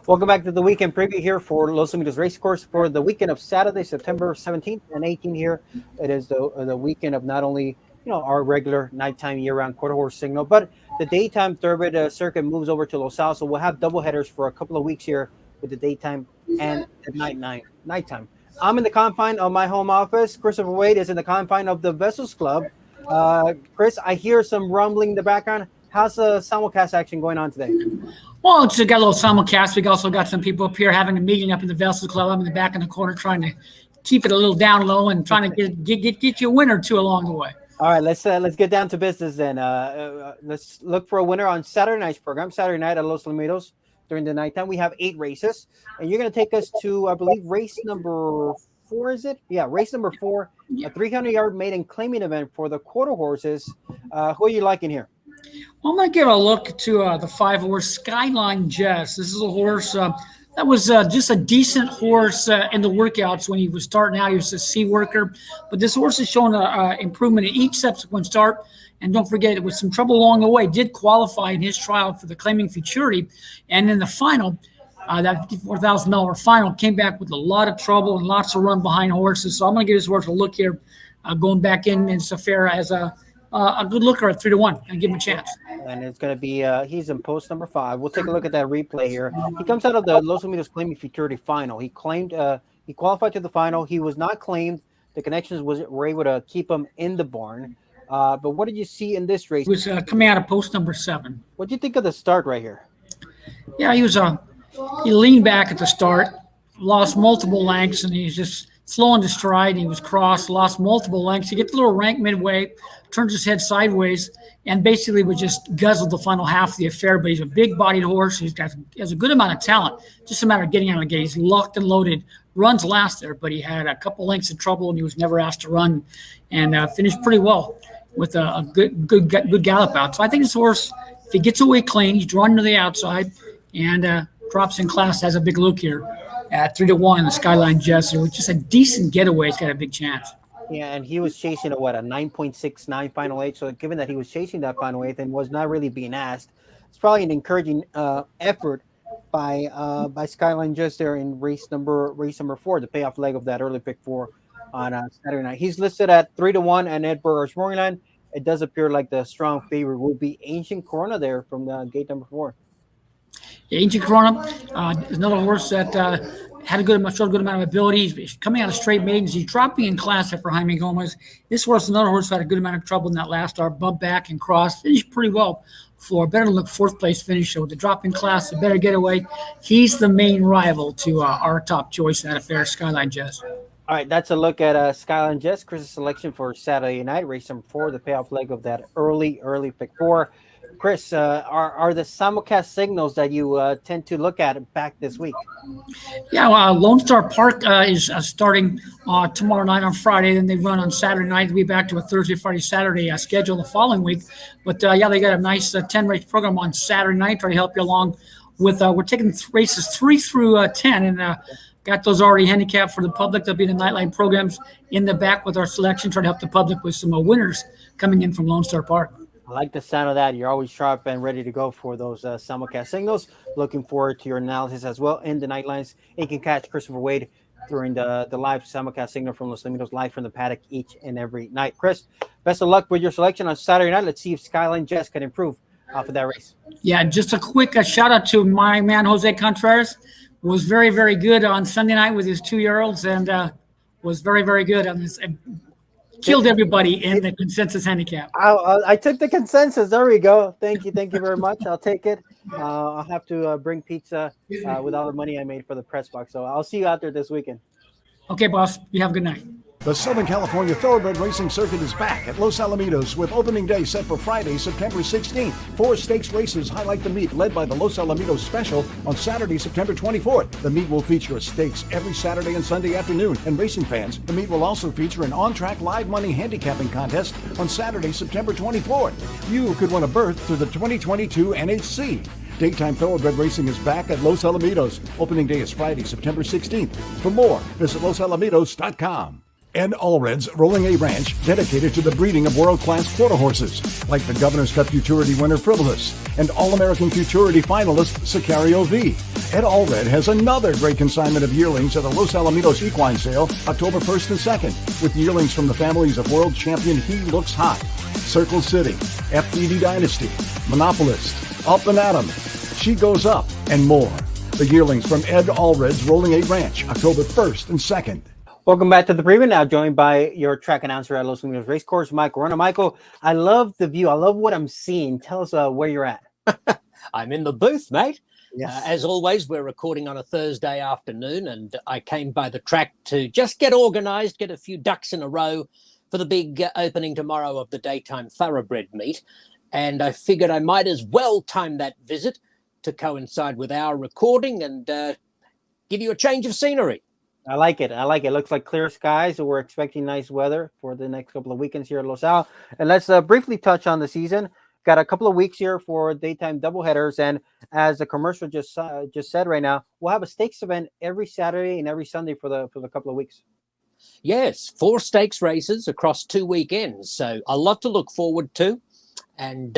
Welcome back to the weekend preview here for Los Alamitos Race Course for the weekend of Saturday, September 17th and 18th here. It is the weekend of not only our regular nighttime year-round quarter horse signal, but the daytime thoroughbred circuit moves over to Los Al, so we'll have double headers for a couple of weeks here with the daytime and the nighttime. I'm in the confine of my home office. Christopher Wade is in the confine of the Vessels Club. Chris, I hear some rumbling in the background. How's the simulcast action going on today? Well, it's got a little simulcast. We also got some people up here having a meeting up in the Vessels Club. I'm in the back in the corner trying to keep it a little down low and trying to get you a winner or two along the way. All right, let's get down to business then. Let's look for a winner on Saturday night's program. Saturday night at Los Alamitos during the nighttime. We have 8 races, and you're going to take us to, I believe, race number 4, is it? Yeah, race number 4, a 300-yard maiden claiming event for the quarter horses. Who are you liking here? Well, I'm going to give a look to the 5-horse Skyline Jess. This is a horse that was just a decent horse in the workouts when he was starting out. He was a C worker, but this horse has shown improvement in each subsequent start. And don't forget, it was some trouble along the way. Did qualify in his trial for the claiming futurity, and in the final, that $54,000 final, came back with a lot of trouble and lots of run behind horses. So I'm going to give this horse a look here, going back in this affair as a good looker at 3-1 and give him a chance. And it's going to be he's in post number 5. We'll take a look at that replay here. He comes out of the Los Alamitos claiming futurity final. He claimed he qualified to the final. He was not claimed. The connections were able to keep him in the barn. But what did you see in this race? He was coming out of post number 7. What do you think of the start right here? Yeah, he leaned back at the start, lost multiple lengths, and he's just slow into stride. He was crossed, lost multiple lengths. He gets a little rank midway, turns his head sideways, and basically would just guzzle the final half of the affair. But he's a big-bodied horse. He has a good amount of talent. Just a matter of getting out of the gate. He's locked and loaded. Runs last there, but he had a couple lengths of trouble, and he was never asked to run, and finished pretty well with a good gallop out. So I think this horse, if he gets away clean, he's drawn to the outside and drops in class, has a big look here at 3-1 in the Skyline Jester, which is a decent getaway. He's got a big chance. Yeah, and he was chasing a 9.69 final age. So given that he was chasing that final eighth and was not really being asked, it's probably an encouraging effort by Skyline Jester in race number 4, the payoff leg of that early pick 4 on Saturday night. He's listed at 3-1 and Ed Burger's Morning. It does appear like the strong favorite will be Ancient Corona there from the gate number 4. Ancient Corona, another horse that showed a good amount of ability. He's coming out of straight maidens. He's dropping in class after Jaime Gomez. This horse, another horse, had a good amount of trouble in that last start. Bumped back and crossed. Finished pretty well for better look 4th place finish. So with the drop in class, the better getaway. He's the main rival to our top choice in that affair, Skyline Jess. All right, that's a look at Skyline Jess, Chris's selection for Saturday night, race number 4, the payoff leg of that early pick 4. Chris, are the simulcast signals that you tend to look at back this week? Yeah, Lone Star Park is starting tomorrow night on Friday. Then they run on Saturday night. They'll be back to a Thursday, Friday, Saturday schedule the following week. But, they got a nice 10-race program on Saturday night, trying to help you along with we're taking races 3 through 10, and got those already handicapped for the public. There'll be the nightline programs in the back with our selection, trying to help the public with some winners coming in from Lone Star Park. I like the sound of that. You're always sharp and ready to go for those simulcast signals. Looking forward to your analysis as well in the nightlines. You can catch Christopher Wade during the live simulcast signal from Los Alamitos live from the paddock each and every night. Chris, best of luck with your selection on Saturday night. Let's see if Skyline Jess can improve off of that race. Yeah, just a quick shout out to my man Jose Contreras. Was very, very good on Sunday night with his 2-year-olds and was very, very good on this. Killed everybody in the consensus handicap. I took the consensus. There we go. Thank you very much. I'll take it. I'll have to bring pizza with all the money I made for the press box. So I'll see you out there this weekend. Okay, boss. You have a good night. The Southern California Thoroughbred Racing Circuit is back at Los Alamitos with opening day set for Friday, September 16th. 4 stakes races highlight the meet led by the Los Alamitos Special on Saturday, September 24th. The meet will feature a stakes every Saturday and Sunday afternoon. And racing fans, the meet will also feature an on-track live money handicapping contest on Saturday, September 24th. You could win a berth to the 2022 NHC. Daytime Thoroughbred Racing is back at Los Alamitos. Opening day is Friday, September 16th. For more, visit losalamitos.com. And Allred's Rolling A Ranch, dedicated to the breeding of world-class quarter horses, like the Governor's Cup Futurity winner Frivolous and All-American Futurity finalist Sicario V. Ed Allred has another great consignment of yearlings at the Los Alamitos Equine Sale, October 1st and 2nd, with yearlings from the families of world champion He Looks Hot, Circle City, FDD Dynasty, Monopolist, Up and Atom, She Goes Up, and more. The yearlings from Ed Allred's Rolling 8 Ranch, October 1st and 2nd. Welcome back to the preview. Now joined by your track announcer at Los Alamitos Racecourse, Michael Wrona. Michael, I love the view. I love what I'm seeing. Tell us where you're at. I'm in the booth, mate. Yes. As always, we're recording on a Thursday afternoon, and I came by the track to just get organized, get a few ducks in a row for the big opening tomorrow of the daytime thoroughbred meet. And I figured I might as well time that visit to coincide with our recording and give you a change of scenery. I like it. It looks like clear skies, so we're expecting nice weather for the next couple of weekends here at Los Al. And let's briefly touch on the season. Got a couple of weeks here for daytime doubleheaders, and as the commercial just said right now, we'll have a stakes event every Saturday and every Sunday for the couple of weeks. Yes, 4 stakes races across 2 weekends, so a lot to look forward to, and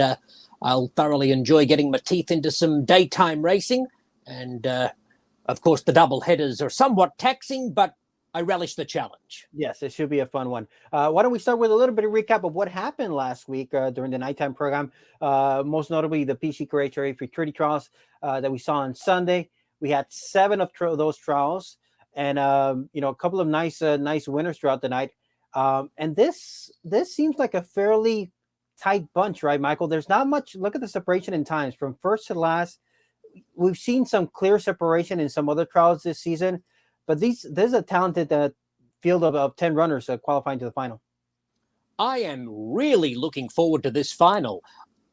I'll thoroughly enjoy getting my teeth into some daytime racing. And of course, the double headers are somewhat taxing, but I relish the challenge. Yes, it should be a fun one. Why don't we start with a little bit of recap of what happened last week during the nighttime program? Most notably, the PC Creatory Futurity trials that we saw on Sunday. We had 7 of those trials, and a couple of nice winners throughout the night. And this seems like a fairly tight bunch, right, Michael? There's not much. Look at the separation in times from first to last. We've seen some clear separation in some other trials this season, but there's a talented field of 10 runners qualifying to the final. I am really looking forward to this final.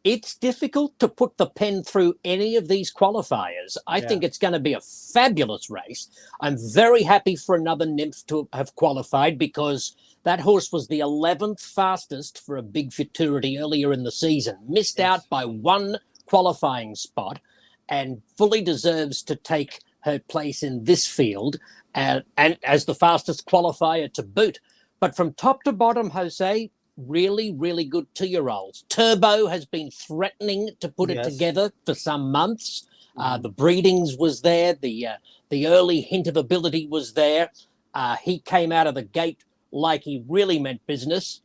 It's difficult to put the pen through any of these qualifiers. I think it's going to be a fabulous race. I'm very happy for another nymph to have qualified, because that horse was the 11th fastest for a big futurity earlier in the season. Missed out by 1 qualifying spot, and fully deserves to take her place in this field and as the fastest qualifier to boot. But from top to bottom, Jose, really, really good 2-year-olds. Turbo has been threatening to put it together for some months. The breedings was there. The early hint of ability was there. He came out of the gate like he really meant business.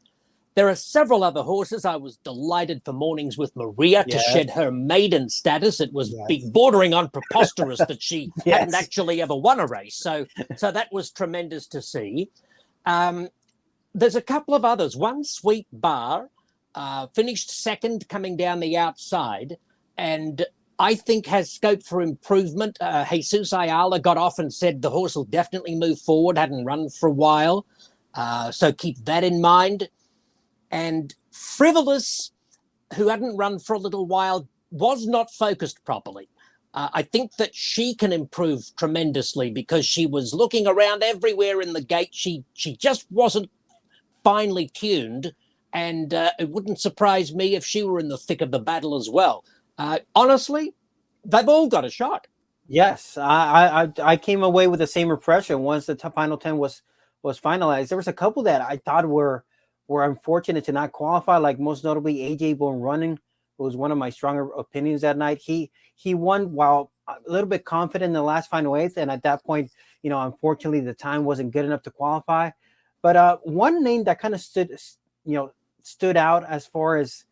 There are several other horses. I was delighted for Mornings with Maria to shed her maiden status. It was bordering on preposterous that she hadn't actually ever won a race. So that was tremendous to see. There's a couple of others. One, Sweet Bar, finished second coming down the outside, and I think has scope for improvement. Jesus Ayala got off and said the horse will definitely move forward, hadn't run for a while. So keep that in mind. And Frivolous, who hadn't run for a little while, was not focused properly. I think that she can improve tremendously, because she was looking around everywhere in the gate. She just wasn't finely tuned, and it wouldn't surprise me if she were in the thick of the battle as well. Honestly, they've all got a shot. Yes, I came away with the same impression once the final 10 was finalized. There was a couple that I thought were unfortunate to not qualify, like most notably AJ Bone Running, who was one of my stronger opinions that night. He won while a little bit confident in the last final 8th, and at that point, unfortunately the time wasn't good enough to qualify. But one name that kind of stood out as far as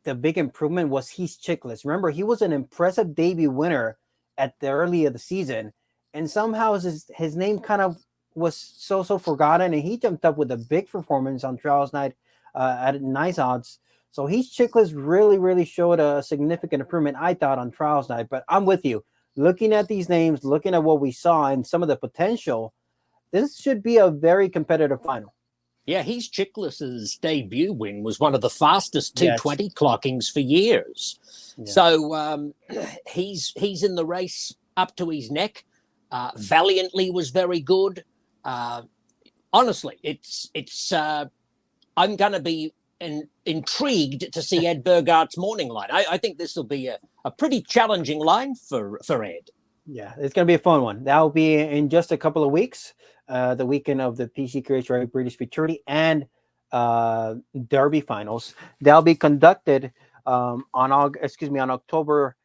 the big improvement was He's Chickless. Remember, he was an impressive debut winner at the early of the season, and somehow his name kind of was so forgotten, and he jumped up with a big performance on trials night at nice odds. So He's Chickless really showed a significant improvement, I thought, on trials night. But I'm with you. Looking at these names, looking at what we saw and some of the potential, this should be a very competitive final. Yeah, He's Chickless's debut win was one of the fastest 220 clockings for years. Yeah. So he's in the race up to his neck. Valiantly was very good. Honestly, it's I'm going to be intrigued to see Ed Burgart's morning line. I think this will be a pretty challenging line for Ed. Yeah, it's going to be a fun one. That will be in just a couple of weeks, the weekend of the PC Creatory British Futurity and Derby finals. They'll be conducted on October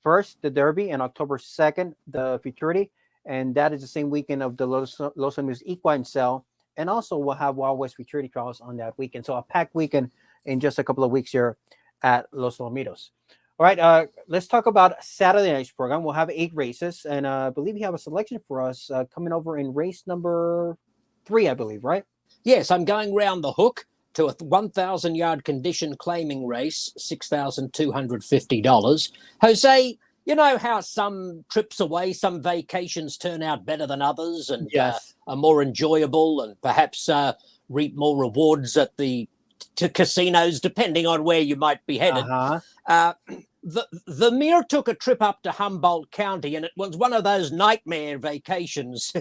1st, the Derby, and October 2nd, the Futurity. And that is the same weekend of the Los Alamitos Equine Sale. And also we'll have Wild West Futurity Trials on that weekend. So a packed weekend in just a couple of weeks here at Los Alamitos. All right, let's talk about Saturday night's program. We'll have 8 races, and I believe you have a selection for us coming over in race number 3, I believe, right? Yes, I'm going round the hook to a 1,000-yard condition claiming race, $6,250. Jose, you know how some trips away, some vacations turn out better than others and are more enjoyable and perhaps reap more rewards at the casinos, depending on where you might be headed. The Mir took a trip up to Humboldt County, and it was one of those nightmare vacations.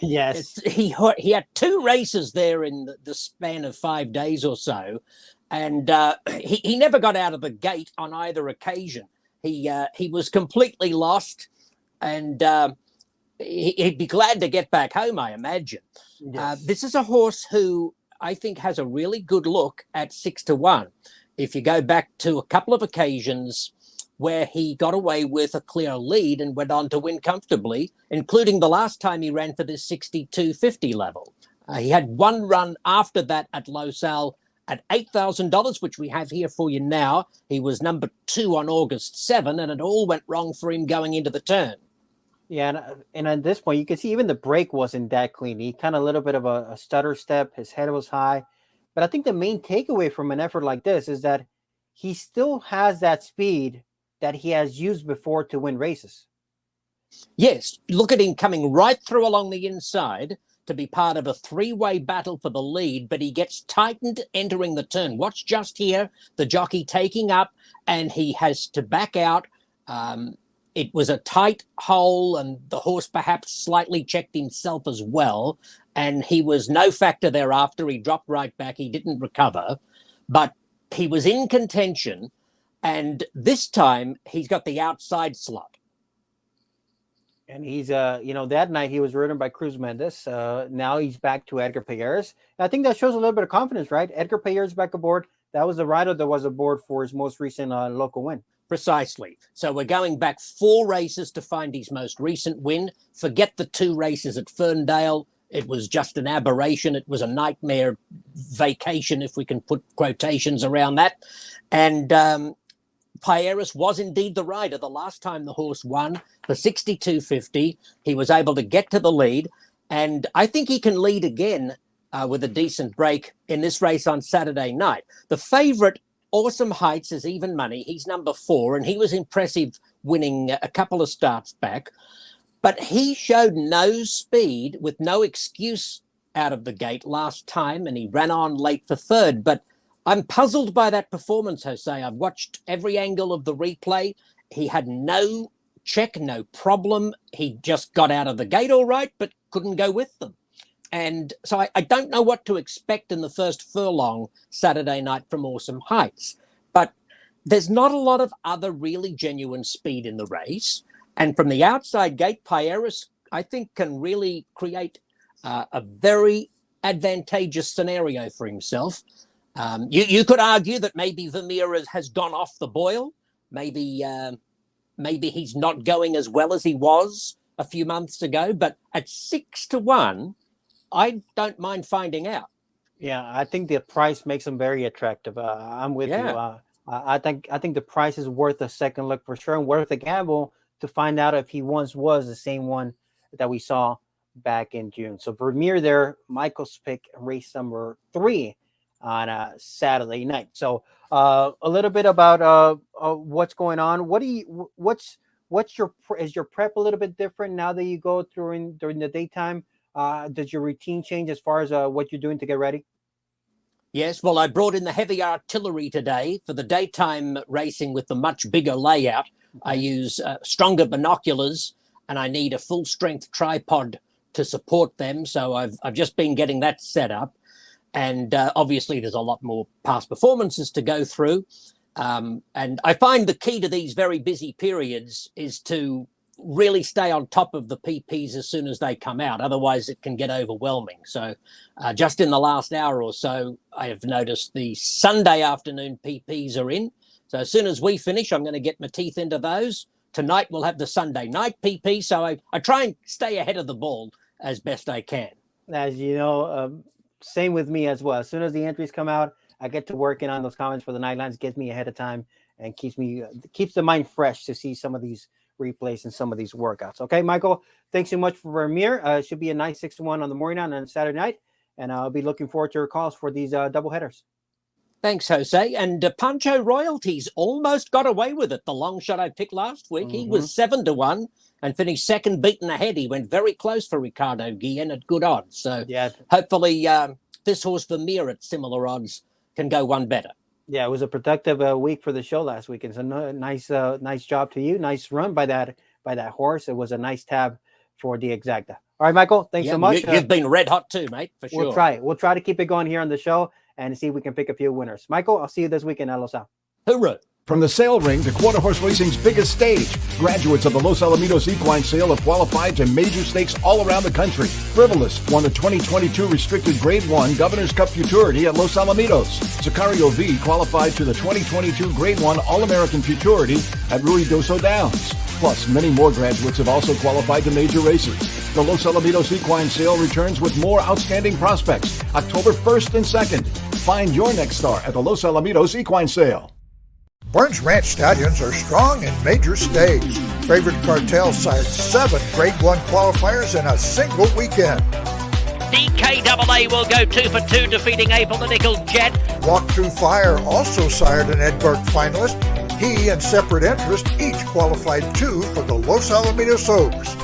Yes. He had 2 races there in the span of 5 days or so, and he never got out of the gate on either occasion. He was completely lost, and he'd be glad to get back home, I imagine. Yes. This is a horse who I think has a really good look at 6-1. If you go back to a couple of occasions where he got away with a clear lead and went on to win comfortably, including the last time he ran for this 62.50 level. He had one run after that at Los Al at $8,000, which we have here for you now. He was number 2 on August 7, and it all went wrong for him going into the turn. Yeah, and at this point, you can see even the break wasn't that clean. He kind of a little bit of a stutter step. His head was high. But I think the main takeaway from an effort like this is that he still has that speed that he has used before to win races. Yes, look at him coming right through along the inside to be part of a 3-way battle for the lead, but he gets tightened entering the turn. Watch just here, the jockey taking up, and he has to back out. It was a tight hole, and the horse perhaps slightly checked himself as well. And he was no factor thereafter. He dropped right back. He didn't recover, but he was in contention. And this time he's got the outside slot. And he's, that night he was ridden by Cruz Mendes. Now he's back to Edgar Payeras. I think that shows a little bit of confidence, right? Edgar Payeras back aboard. That was the rider that was aboard for his most recent local win. Precisely. So we're going back 4 races to find his most recent win. Forget the 2 races at Ferndale. It was just an aberration. It was a nightmare vacation, if we can put quotations around that. And Payeras was indeed the rider. The last time the horse won for 62.50, he was able to get to the lead. And I think he can lead again with a decent break in this race on Saturday night. The favourite, Awesome Heights, is even money. He's number 4, and he was impressive winning a couple of starts back. But he showed no speed with no excuse out of the gate last time, and he ran on late for 3rd. But I'm puzzled by that performance, Jose. I've watched every angle of the replay. He had no check, no problem. He just got out of the gate all right, but couldn't go with them. And so I don't know what to expect in the first furlong Saturday night from Awesome Heights. But there's not a lot of other really genuine speed in the race. And from the outside gate, Payeras, I think, can really create a very advantageous scenario for himself. You could argue that maybe Vermeer has gone off the boil. Maybe he's not going as well as he was a few months ago. But at 6-1, I don't mind finding out. Yeah, I think the price makes him very attractive. I'm with you. I think the price is worth a second look for sure, and worth a gamble to find out if he once was the same one that we saw back in June. So Vermeer there, Michael's pick, race number 3 on a Saturday night. So a little bit about what's going on. Is your prep a little bit different now that you go during the daytime? Does your routine change as far as what you're doing to get ready? Yes, well, I brought in the heavy artillery today for the daytime racing with the much bigger layout. I use stronger binoculars, and I need a full-strength tripod to support them. So I've just been getting that set up. And obviously, there's a lot more past performances to go through. And I find the key to these very busy periods is to really stay on top of the PPs as soon as they come out. Otherwise, it can get overwhelming. So just in the last hour or so, I have noticed the Sunday afternoon PPs are in. So as soon as we finish, I'm going to get my teeth into those, tonight we'll have the Sunday night PP. So I try and stay ahead of the ball as best I can. As you know, same with me as well. As soon as the entries come out, I get to working on those comments for the Nightlines, gets me ahead of time, and keeps the mind fresh to see some of these replays and some of these workouts. Okay, Michael, thanks so much for Amir. It should be a nice 6-1 on the morning on Saturday night, and I'll be looking forward to your calls for these double headers. Thanks, Jose. And Pancho Royalties almost got away with it. The long shot I picked last week, he was 7-1 and finished second, beaten ahead. He went very close for Ricardo Guillen at good odds. So hopefully this horse Vermeer at similar odds can go one better. Yeah, it was a productive week for the show last week. It's a nice job to you. Nice run by that horse. It was a nice tab for the exacta. All right, Michael, thanks so much. You've been red hot too, mate, for sure. We'll try to keep it going here on the show and see if we can pick a few winners. Michael, I'll see you this weekend at Los Al. Hoorah. From the sale ring to quarter horse racing's biggest stage, graduates of the Los Alamitos Equine Sale have qualified to major stakes all around the country. Frivolous won the 2022 restricted Grade 1 Governor's Cup Futurity at Los Alamitos. Sicario V qualified to the 2022 Grade 1 All-American Futurity at Ruidoso Downs. Plus, many more graduates have also qualified to major races. The Los Alamitos Equine Sale returns with more outstanding prospects, October 1st and 2nd. Find your next star at the Los Alamitos Equine Sale. Burns Ranch Stallions are strong in major stakes. Favorite Cartel sired 7 Grade 1 qualifiers in a single weekend. DKAA will go 2 for 2, defeating A Political Jet. Walk Through Fire also sired an Ed Burke finalist. He and Separate Interest each qualified 2 for the Los Alamitos Oaks.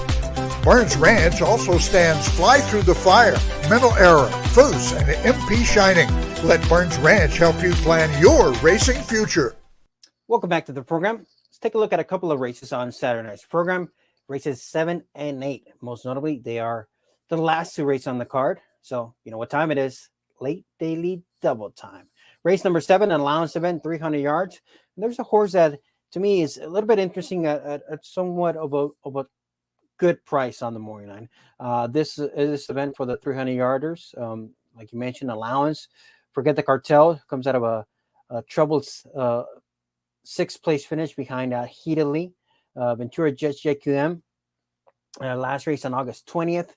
Burns Ranch also stands Fly Through the Fire, Mental Error, Foos, and MP Shining. Let Burns Ranch help you plan your racing future. Welcome back to the program. Let's take a look at a couple of races on Saturday night's program. Races 7 and 8. Most notably, they are the last 2 races on the card. So, you know what time it is. Late daily double time. Race number 7, an allowance event, 300 yards. And there's a horse that, to me, is a little bit interesting at somewhat of a good price on the morning line. This event for the 300 yarders. Like you mentioned, allowance. Forget the Cartel. Comes out of a troubled 6th place finish behind Heatedly, Ventura Jets JQM. Last race on August 20th.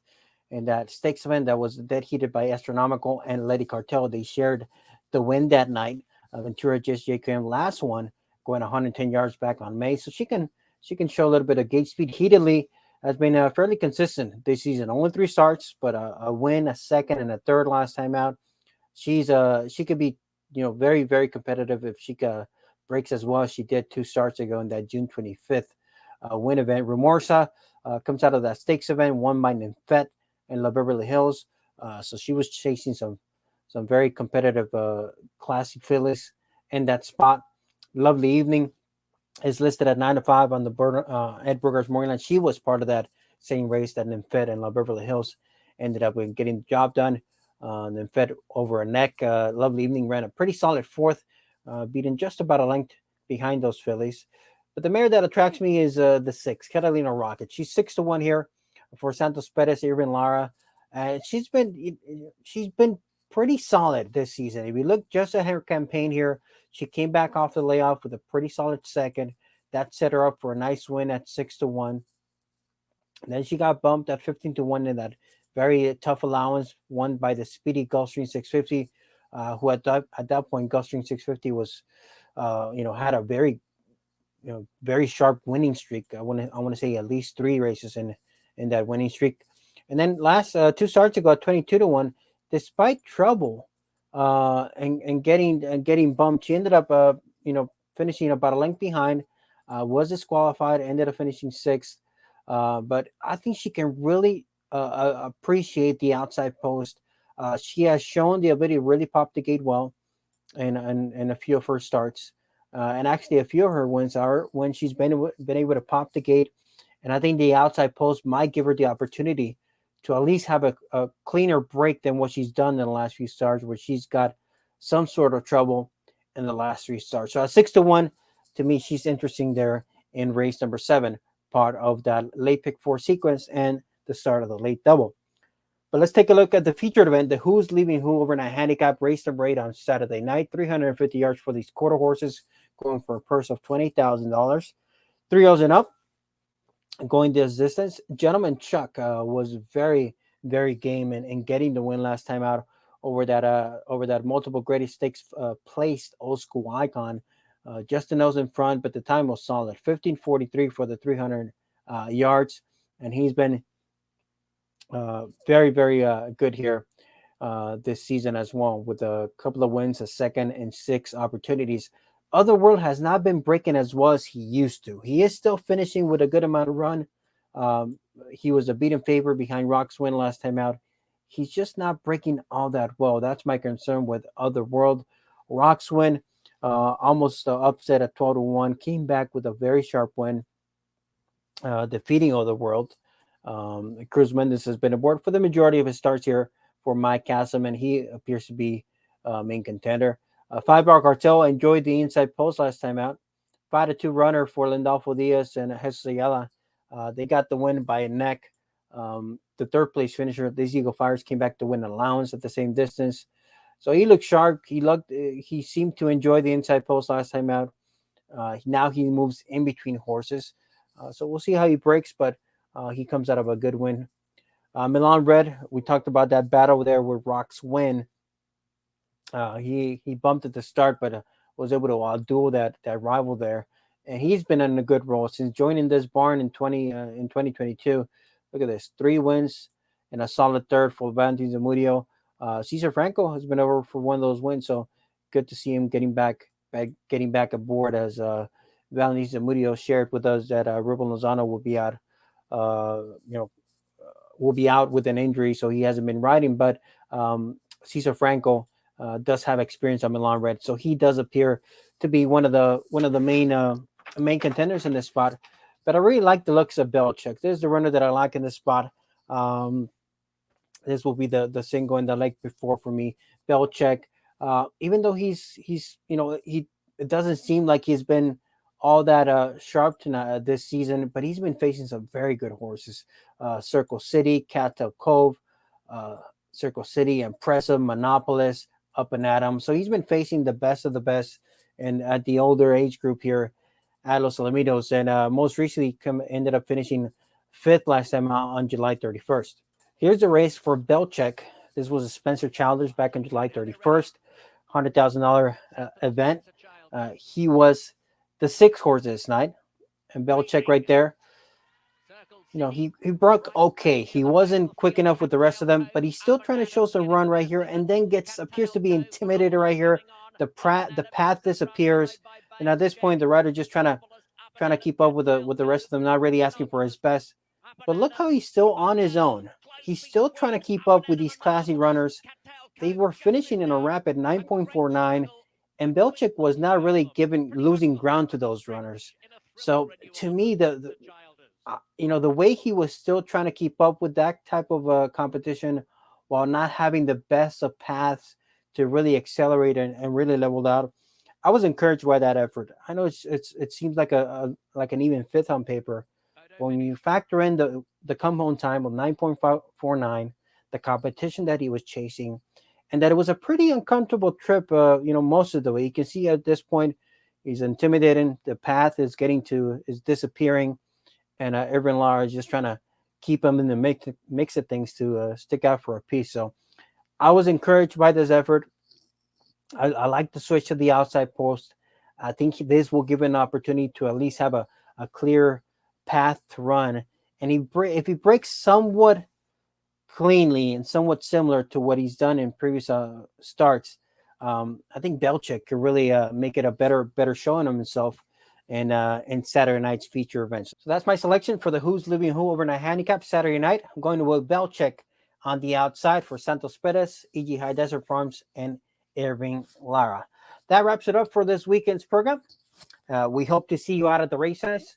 And that stakes event that was dead heated by Astronomical and Lady Cartel. They shared the win that night. Ventura Jets JQM last one going 110 yards back on May. So she can show a little bit of gate speed. Heatedly has been fairly consistent this season. Only 3 starts, but a win, a second, and a third last time out. She could be very, very competitive if she breaks as well as she did 2 starts ago in that June 25th win event. Remorsa comes out of that stakes event, won by Ninfet in La Beverly Hills. So she was chasing some very competitive classic fillies in that spot. Lovely Evening is listed at 9-5 on the Ed Burger's morning line. She was part of that same race that Ninfet and La Beverly Hills ended up with getting the job done. Ninfet over a neck. Lovely Evening ran a pretty solid 4th. Beating just about a length behind those fillies. But the mare that attracts me is the 6, Catalina Rocket. She's 6-1 here for Santos Perez, Irvin Lara. She's been pretty solid this season. If you look just at her campaign here, she came back off the layoff with a pretty solid second. That set her up for a nice win at 6-1. Then she got bumped at 15-1 in that very tough allowance won by the speedy Gulfstream 650. Who at that point Gulfstream 650 was, had a very, very sharp winning streak. I want to say at least 3 races in that winning streak, and then last 2 starts ago, 22-1, despite trouble, and getting bumped, she ended up, finishing about a length behind. Was disqualified, ended up finishing 6th, but I think she can really appreciate the outside post. She has shown the ability to really pop the gate well in a few of her starts. And actually a few of her wins are when she's been able to pop the gate. And I think the outside post might give her the opportunity to at least have a cleaner break than what she's done in the last few starts, where she's got some sort of trouble in the last 3 starts. So at 6-1, to me, she's interesting there in race number 7, part of that late pick 4 sequence and the start of the late double. But let's take a look at the featured event, the Whosleavingwho overnight handicap, race number 8 on Saturday night. 350 yards for these quarter horses, going for a purse of $20,000. 3 O's and up. going this distance. Gentleman Chuck was very, very game in getting the win last time out over that multiple graded stakes placed old school icon. Just the nose in front, but the time was solid. 15:43 for the 300 yards, and he's been very, very good here this season as well, with a couple of wins, a second and six opportunities. Otherworld has not been breaking as well as he used to. He is still finishing with a good amount of run. He was a beaten favorite behind Rock's win last time out. He's just not breaking all that well. That's my concern with Otherworld. Rock's win, almost upset at 12-1, came back with a very sharp win, defeating Otherworld. Cruz Mendez has been aboard for the majority of his starts here for Mike Cassim, and he appears to be main contender. 5-bar Cartel enjoyed the inside post last time out. 5-2 runner for Lindolfo Diaz and Jesus Ayala. They got the win by a neck. The third place finisher, these Eagle Fires, came back to win allowance at the same distance. So he looked sharp. He seemed to enjoy the inside post last time out. Now he moves in between horses. So we'll see how he breaks, but he comes out of a good win. Milan Red, we talked about that battle there with Rock's win. He bumped at the start, but was able to outduel that rival there, and he's been in a good role since joining this barn in 2022. Look at this, 3 wins and a solid third for Valentin Zamudio. Cesar Franco has been over for one of those wins, so good to see him getting back aboard, as Valentin Zamudio shared with us that Ruben Lozano will be out. Will be out with an injury, so he hasn't been riding. But Cesar Franco does have experience on Milan Red, so he does appear to be one of the main contenders in this spot. But I really like the looks of Belichick. This is the runner that I like in this spot. This will be the single in the leg before for me. Belichick, even though he's it doesn't seem like he's been all that sharp tonight this season, but he's been facing some very good horses. Circle City, Cattail Cove, Circle City, Impressive, Monopolis, Up and Atom. So he's been facing the best of the best, and at the older age group here at Los Alamitos, and most recently ended up finishing 5th last time out on July 31st. Here's the race for Belichick. This was a Spencer Childers back on July 31st, $100,000 event. He was the 6th horse this night, and Belichick right there. He broke okay. He wasn't quick enough with the rest of them, but he's still trying to show some run right here, and then appears to be intimidated right here. The path disappears, and at this point, the rider just trying to keep up with the rest of them, not really asking for his best. But look how he's still on his own. He's still trying to keep up with these classy runners. They were finishing in a rapid 9.49, and Belichick was not really losing ground to those runners. So to me, the way he was still trying to keep up with that type of competition while not having the best of paths to really accelerate and really level out, I was encouraged by that effort. I know it seems like an even 5th on paper, but when you factor in the come home time of 9.49, the competition that he was chasing, and that it was a pretty uncomfortable trip, most of the way. You can see at this point he's intimidating. The path is disappearing. And Irvin Lara is just trying to keep him in the mix of things to stick out for a piece. So I was encouraged by this effort. I like the switch to the outside post. I think this will give an opportunity to at least have a clear path to run. And if he breaks somewhat cleanly and somewhat similar to what he's done in previous starts, I think Belichick could really make it a better showing of himself in Saturday night's feature events. So that's my selection for the Whosleavingwho overnight handicap Saturday night. I'm going to Will Belichick on the outside for Santos Perez, E.G. High Desert Farms, and Irving Lara. That wraps it up for this weekend's program. We hope to see you out at the races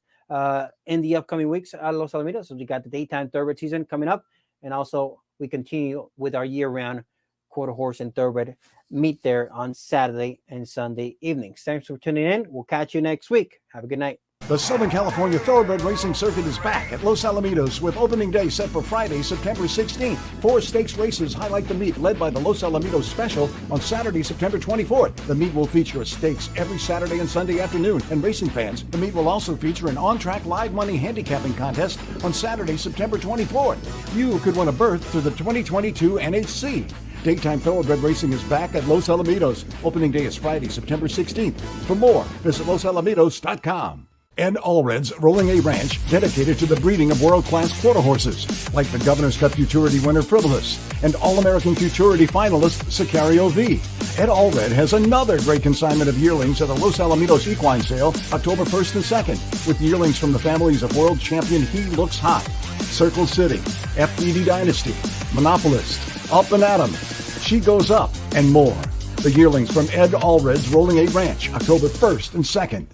in the upcoming weeks at Los Alamitos. So we got the daytime thoroughbred season coming up, and also we continue with our year-round quarter horse and thoroughbred meet there on Saturday and Sunday evenings. Thanks for tuning in. We'll catch you next week. Have a good night. The Southern California Thoroughbred Racing Circuit is back at Los Alamitos with opening day set for Friday, September 16th. 4 stakes races highlight the meet, led by the Los Alamitos Special on Saturday, September 24th. The meet will feature a stakes every Saturday and Sunday afternoon. And racing fans, the meet will also feature an on-track live money handicapping contest on Saturday, September 24th. You could win a berth to the 2022 NHC. Daytime thoroughbred racing is back at Los Alamitos. Opening day is Friday, September 16th. For more, visit losalamitos.com. Ed Allred's Rolling A Ranch, dedicated to the breeding of world-class quarter horses, like the Governor's Cup Futurity winner Frivolous and All-American Futurity finalist Sicario V. Ed Allred has another great consignment of yearlings at the Los Alamitos Equine Sale, October 1st and 2nd, with yearlings from the families of world champion He Looks Hot, Circle City, FPD Dynasty, Monopolist, Up and Atom, She Goes Up, and more. The yearlings from Ed Allred's Rolling A Ranch, October 1st and 2nd.